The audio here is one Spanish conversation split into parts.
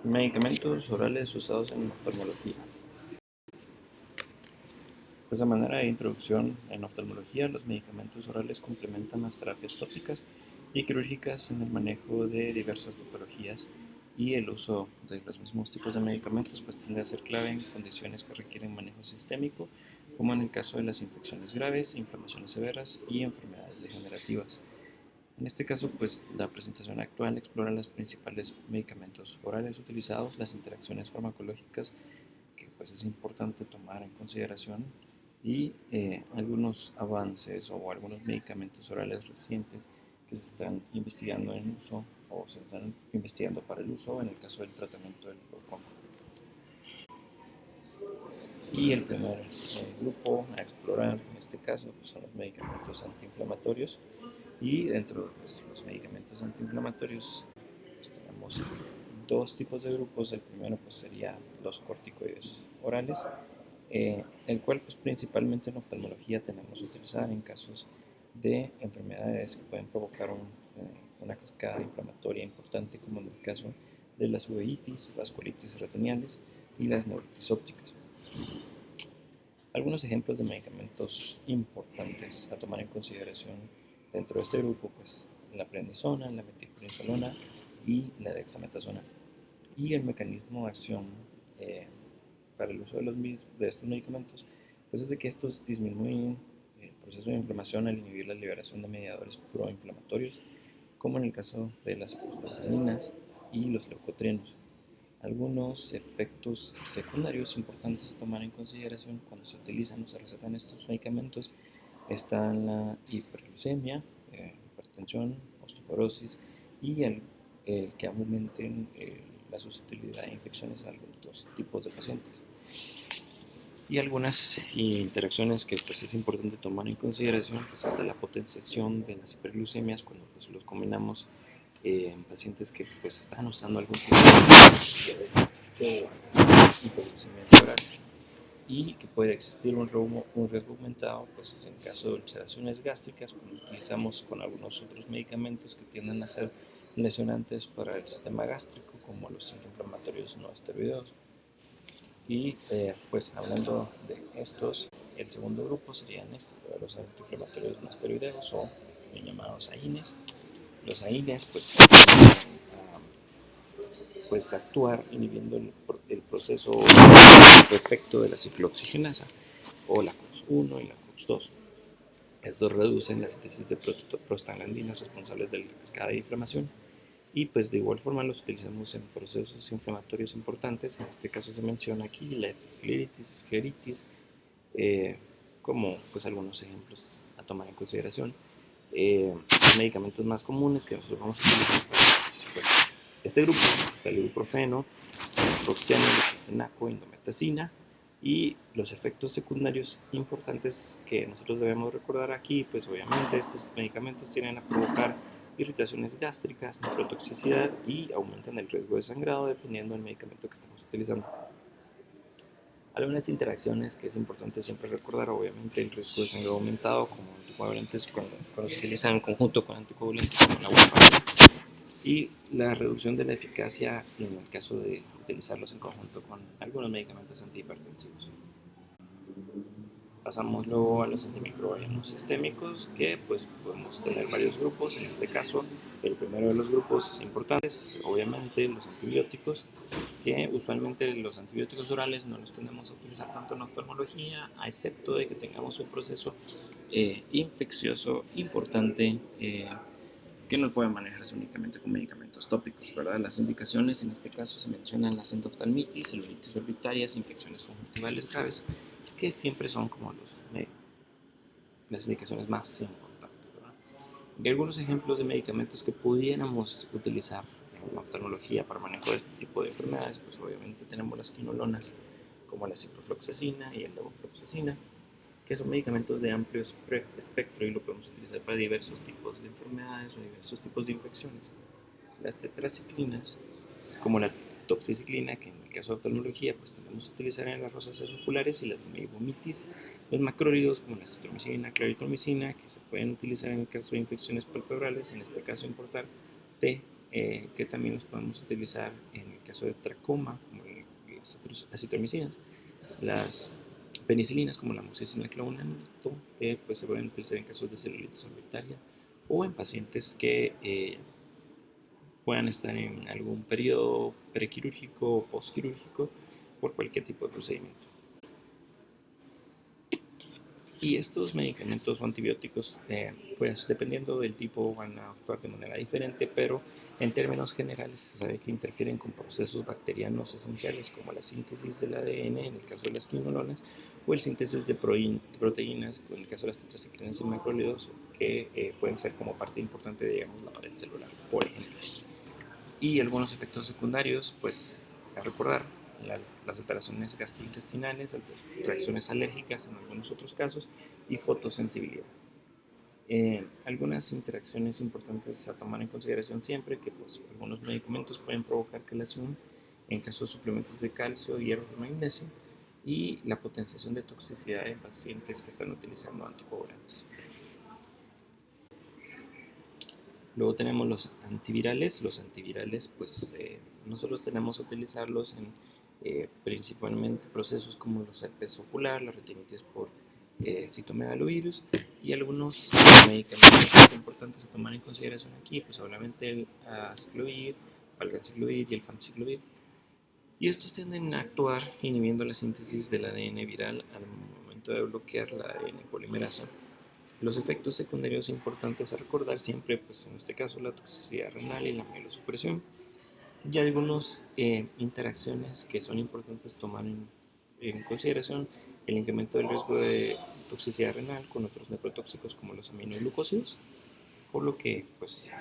Medicamentos orales usados en oftalmología. Pues de manera de introducción en oftalmología, los medicamentos orales complementan las terapias tópicas y quirúrgicas en el manejo de diversas patologías, y el uso de los mismos tipos de medicamentos pues tiende a ser clave en condiciones que requieren manejo sistémico, como en el caso de las infecciones graves, inflamaciones severas y enfermedades degenerativas. En este caso, pues la presentación actual explora los principales medicamentos orales utilizados, las interacciones farmacológicas que pues es importante tomar en consideración, y algunos avances o algunos medicamentos orales recientes que se están investigando en uso o se están investigando para el uso en el caso del tratamiento del glaucoma. Y el primer grupo a explorar en este caso pues, son los medicamentos antiinflamatorios, y dentro de los medicamentos antiinflamatorios pues, tenemos dos tipos de grupos. El primero pues, sería los corticoides orales, el cual pues, principalmente en oftalmología tenemos que utilizar en casos de enfermedades que pueden provocar una cascada inflamatoria importante, como en el caso de las uveitis, las colitis retiniales y las neuritis ópticas. Algunos ejemplos de medicamentos importantes a tomar en consideración dentro de este grupo, pues la prednisona, la metilprednisolona y la dexametasona. Y el mecanismo de acción para el uso de estos medicamentos pues es de que estos disminuyen el proceso de inflamación al inhibir la liberación de mediadores proinflamatorios, como en el caso de las prostaglandinas y los leucotrienos. Algunos efectos secundarios importantes a tomar en consideración cuando se utilizan o se recetan estos medicamentos están la hiperglucemia, hipertensión, osteoporosis y el que aumenten la susceptibilidad a infecciones a algunos tipos de pacientes. Y algunas interacciones que pues, es importante tomar en consideración, pues está la potenciación de las hiperglucemias cuando pues, los combinamos en pacientes que pues, están usando algún tipo de hiperglucemia cerebral, y que puede existir un riesgo aumentado pues, en caso de ulceraciones gástricas cuando utilizamos con algunos otros medicamentos que tienden a ser lesionantes para el sistema gástrico, como los antiinflamatorios no esteroideos. Y pues hablando de estos, el segundo grupo serían los antiinflamatorios no esteroideos o llamados AINES. Los AINES pues pues actuar inhibiendo el proceso o efecto de la ciclooxigenasa, o la COX-1 y la COX-2. Estos reducen la síntesis de prostaglandinas responsables de la cascada de inflamación, y pues de igual forma los utilizamos en procesos inflamatorios importantes. En este caso se menciona aquí la escleritis, como pues algunos ejemplos a tomar en consideración. Los medicamentos más comunes que nosotros vamos a utilizar pues, este grupo, el ibuprofeno, naproxeno, diclofenaco, indometacina, y los efectos secundarios importantes que nosotros debemos recordar aquí, pues obviamente estos medicamentos tienden a provocar irritaciones gástricas, nefrotoxicidad y aumentan el riesgo de sangrado dependiendo del medicamento que estamos utilizando. Algunas interacciones que es importante siempre recordar, obviamente el riesgo de sangrado aumentado como anticoagulantes cuando se utilizan en conjunto con anticoagulantes como la warfarina, y la reducción de la eficacia en el caso de utilizarlos en conjunto con algunos medicamentos antihipertensivos. Pasamos luego a los antimicrobianos sistémicos, que pues podemos tener varios grupos. En este caso, el primero de los grupos importantes, obviamente los antibióticos, que usualmente los antibióticos orales no los tendemos a utilizar tanto en oftalmología, a excepto de que tengamos un proceso infeccioso importante, que no pueden manejarse únicamente con medicamentos tópicos, ¿verdad? Las indicaciones en este caso se mencionan las endoftalmitis, celulitis orbitarias, infecciones conjuntivales graves, que siempre son como las indicaciones más importantes, ¿verdad? Y algunos ejemplos de medicamentos que pudiéramos utilizar en oftalmología para manejo de este tipo de enfermedades, pues obviamente tenemos las quinolonas, como la ciprofloxacina y el levofloxacina, que son medicamentos de amplio espectro y lo podemos utilizar para diversos tipos de enfermedades o diversos tipos de infecciones. Las tetraciclinas, como la toxiciclina, que en el caso de oftalmología pues tenemos que utilizar en las rosáceas oculares, y las meibomitis, los macrólidos como la citromicina, claritromicina, que se pueden utilizar en el caso de infecciones palpebrales, en este caso importante que también los podemos utilizar en el caso de tracoma, como las acitromicinas, las penicilinas como la amoxicilina clavulanate, que pues, se pueden utilizar en casos de celulitis orbitaria o en pacientes que puedan estar en algún periodo prequirúrgico o postquirúrgico por cualquier tipo de procedimiento. Y estos medicamentos o antibióticos, pues dependiendo del tipo, van a actuar de manera diferente, pero en términos generales se sabe que interfieren con procesos bacterianos esenciales como la síntesis del ADN en el caso de las quinolonas o el síntesis de proteínas en el caso de las tetraciclinas y macrólidos, que pueden ser como parte importante de, digamos, la pared celular, por ejemplo. Y algunos efectos secundarios, pues a recordar, las alteraciones gastrointestinales, reacciones alérgicas en algunos otros casos y fotosensibilidad. Algunas interacciones importantes a tomar en consideración siempre, que pues algunos medicamentos pueden provocar quelación en casos de suplementos de calcio, hierro y magnesio, y la potenciación de toxicidad en pacientes que están utilizando anticoagulantes. Luego tenemos los antivirales. Los antivirales, pues nosotros tenemos que utilizarlos en principalmente procesos como los herpes ocular, la retinitis por citomegalovirus y algunos medicamentos importantes a tomar en consideración aquí, pues obviamente el aciclovir, valganciclovir y el famciclovir. Y estos tienden a actuar inhibiendo la síntesis del ADN viral al momento de bloquear la ADN polimerasa. Los efectos secundarios importantes a recordar siempre, pues en este caso la toxicidad renal y la mielosupresión, y algunas interacciones que son importantes tomar en consideración: el incremento del riesgo de toxicidad renal con otros nefrotóxicos como los aminoglucósidos, por lo que pues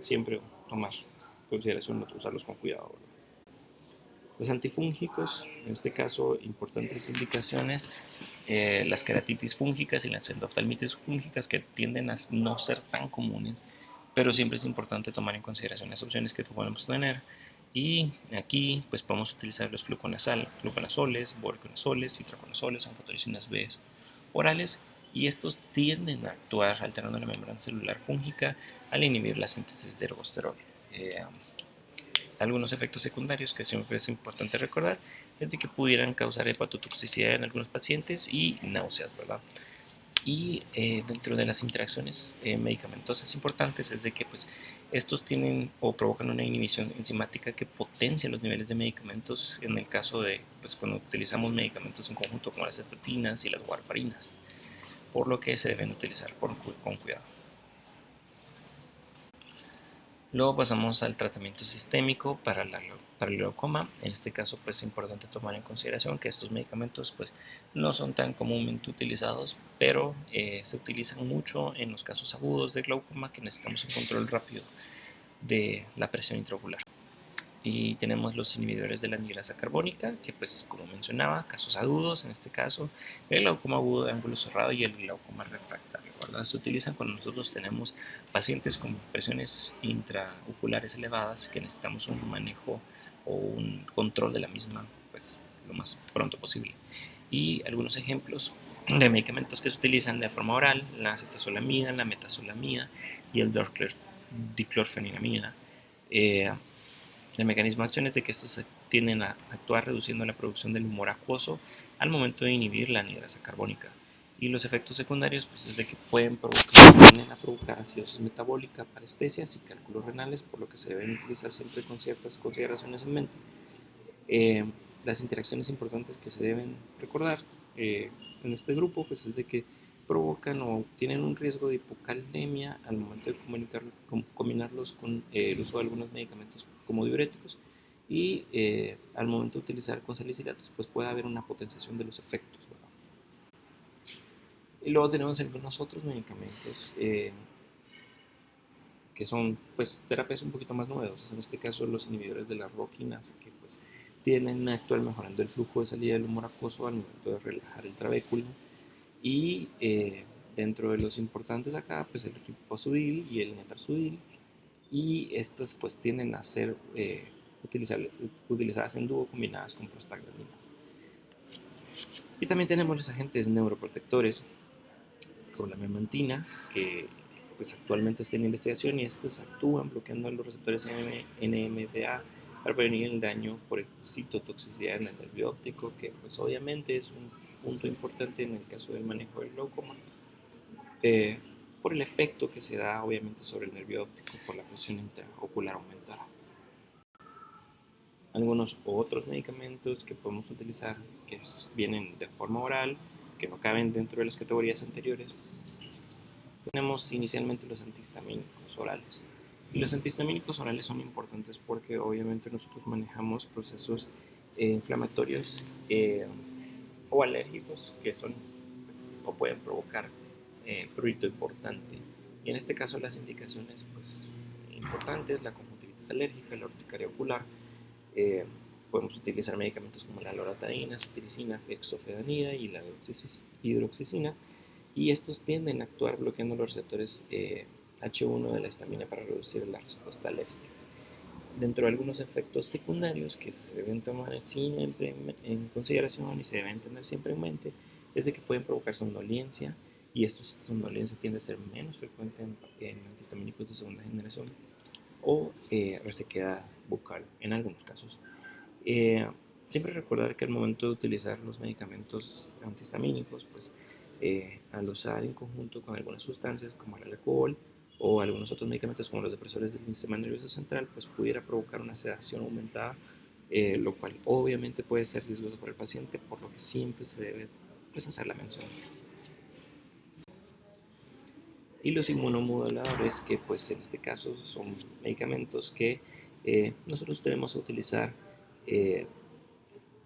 siempre tomar en consideración usarlos con cuidado. Los antifúngicos, en este caso, importantes indicaciones, las queratitis fúngicas y las endoftalmitis fúngicas, que tienden a no ser tan comunes, pero siempre es importante tomar en consideración las opciones que podemos tener. Y aquí pues podemos utilizar los fluconazoles, voriconazoles, itraconazoles, anfotericinas B orales, y estos tienden a actuar alterando la membrana celular fúngica al inhibir la síntesis de ergosterol. Algunos efectos secundarios que siempre es importante recordar es de que pudieran causar hepatotoxicidad en algunos pacientes y náuseas, ¿verdad? Y dentro de las interacciones medicamentosas importantes es de que pues estos tienen o provocan una inhibición enzimática que potencia los niveles de medicamentos en el caso de pues cuando utilizamos medicamentos en conjunto como las estatinas y las warfarinas, por lo que se deben utilizar con cuidado. Luego pasamos al tratamiento sistémico para el glaucoma. En este caso pues es importante tomar en consideración que estos medicamentos pues no son tan comúnmente utilizados, pero se utilizan mucho en los casos agudos de glaucoma que necesitamos un control rápido de la presión intraocular. Y tenemos los inhibidores de la anhidrasa carbónica, que pues como mencionaba, casos agudos, en este caso el glaucoma agudo de ángulo cerrado y el glaucoma refractario, ¿verdad? Se utilizan cuando nosotros tenemos pacientes con presiones intraoculares elevadas que necesitamos un manejo o un control de la misma pues lo más pronto posible. Y algunos ejemplos de medicamentos que se utilizan de forma oral: la acetazolamida, la metazolamida y el diclorfenamida. El mecanismo de acción es de que estos tienden a actuar reduciendo la producción del humor acuoso al momento de inhibir la anhidrasa carbónica. Y los efectos secundarios pues es de que pueden provocar acidosis metabólica, parestesias y cálculos renales, por lo que se deben utilizar siempre con ciertas consideraciones en mente. Las interacciones importantes que se deben recordar en este grupo pues es de que provocan o tienen un riesgo de hipocalemia al momento de combinarlos con el uso de algunos medicamentos como diuréticos, y al momento de utilizar con salicilatos pues puede haber una potenciación de los efectos, ¿verdad? Y luego tenemos algunos otros medicamentos que son pues terapias un poquito más novedosas, en este caso los inhibidores de la roquinasa, que pues tienden a actuar mejorando el flujo de salida del humor acuoso al momento de relajar el trabéculo. Y dentro de los importantes acá pues el riposudil y el netarsudil, y estas pues tienden a ser utilizadas en dúo combinadas con prostaglandinas. Y también tenemos los agentes neuroprotectores como la memantina, que pues actualmente está en investigación y estos actúan bloqueando los receptores NMDA para prevenir el daño por excitotoxicidad en el nervio óptico, que pues obviamente es un punto importante en el caso del manejo del glaucoma, por el efecto que se da obviamente sobre el nervio óptico por la presión intraocular aumentada. Algunos otros medicamentos que podemos utilizar que vienen de forma oral, que no caben dentro de las categorías anteriores. Tenemos inicialmente los antihistamínicos orales. Y los antihistamínicos orales son importantes porque obviamente nosotros manejamos procesos inflamatorios o alérgicos que son pues, o pueden provocar prurito importante. Y en este caso las indicaciones pues, importantes, la conjuntivitis alérgica, la urticaria ocular. Podemos utilizar medicamentos como la loratadina, cetiricina, fexofenadina y la hidroxicina, y estos tienden a actuar bloqueando los receptores H1 de la histamina para reducir la respuesta alérgica. Dentro de algunos efectos secundarios que se deben tomar siempre en consideración y se deben tener siempre en mente es de que pueden provocar somnolencia, y esta somnolencia tiende a ser menos frecuente en antihistamínicos de segunda generación, o resequedad bucal en algunos casos. Siempre recordar que al momento de utilizar los medicamentos antihistamínicos, pues al usar en conjunto con algunas sustancias como el alcohol o algunos otros medicamentos como los depresores del sistema nervioso central, pues pudiera provocar una sedación aumentada, lo cual obviamente puede ser riesgoso para el paciente, por lo que siempre se debe pues, hacer la mención. Y los inmunomoduladores, que pues en este caso son medicamentos que nosotros tenemos que utilizar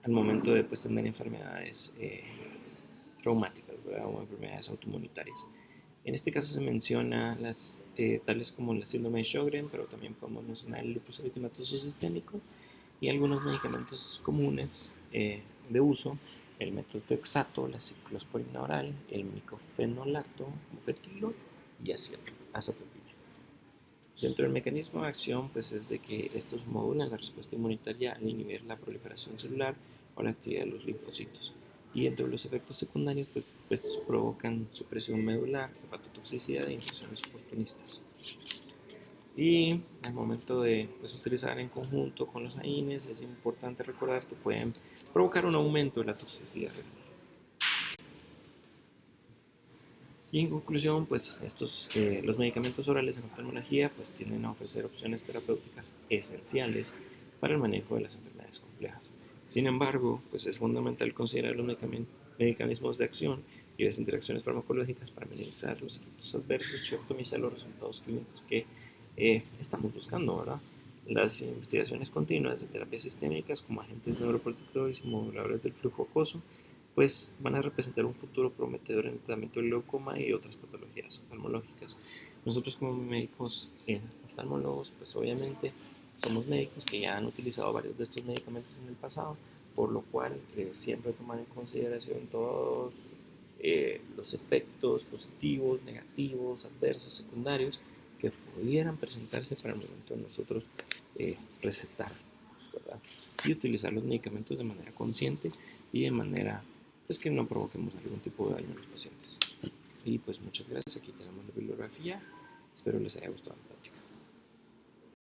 al momento de pues, tener enfermedades traumáticas, ¿verdad? O enfermedades autoinmunitarias. En este caso se menciona las tales como la síndrome de Sjögren, pero también podemos mencionar el lupus eritematoso sistémico y algunos medicamentos comunes de uso, el metotrexato, la ciclosporina oral, el micofenolato, mofetil y azatopina. Dentro del mecanismo de acción, pues es de que estos modulan la respuesta inmunitaria al inhibir la proliferación celular o la actividad de los linfocitos. Y dentro de los efectos secundarios, pues estos provocan supresión medular, hepatotoxicidad e infecciones oportunistas. Y al momento de pues, utilizar en conjunto con los AINES, es importante recordar que pueden provocar un aumento de la toxicidad. Y en conclusión, pues los medicamentos orales en oftalmología pues tienden a ofrecer opciones terapéuticas esenciales para el manejo de las enfermedades complejas. Sin embargo, pues es fundamental considerar los mecanismos de acción y las interacciones farmacológicas para minimizar los efectos adversos y optimizar los resultados clínicos que estamos buscando, ¿verdad? Las investigaciones continuas de terapias sistémicas como agentes neuroprotectores y moduladores del flujo acuoso pues van a representar un futuro prometedor en el tratamiento del glaucoma y otras patologías oftalmológicas. Nosotros como médicos oftalmólogos, pues obviamente somos médicos que ya han utilizado varios de estos medicamentos en el pasado, por lo cual siempre tomar en consideración todos los efectos positivos, negativos, adversos, secundarios que pudieran presentarse para el momento de nosotros recetarlos, ¿verdad? Y utilizar los medicamentos de manera consciente y de manera pues que no provoquemos algún tipo de daño a los pacientes. Y pues muchas gracias, aquí tenemos la bibliografía, espero les haya gustado la plática.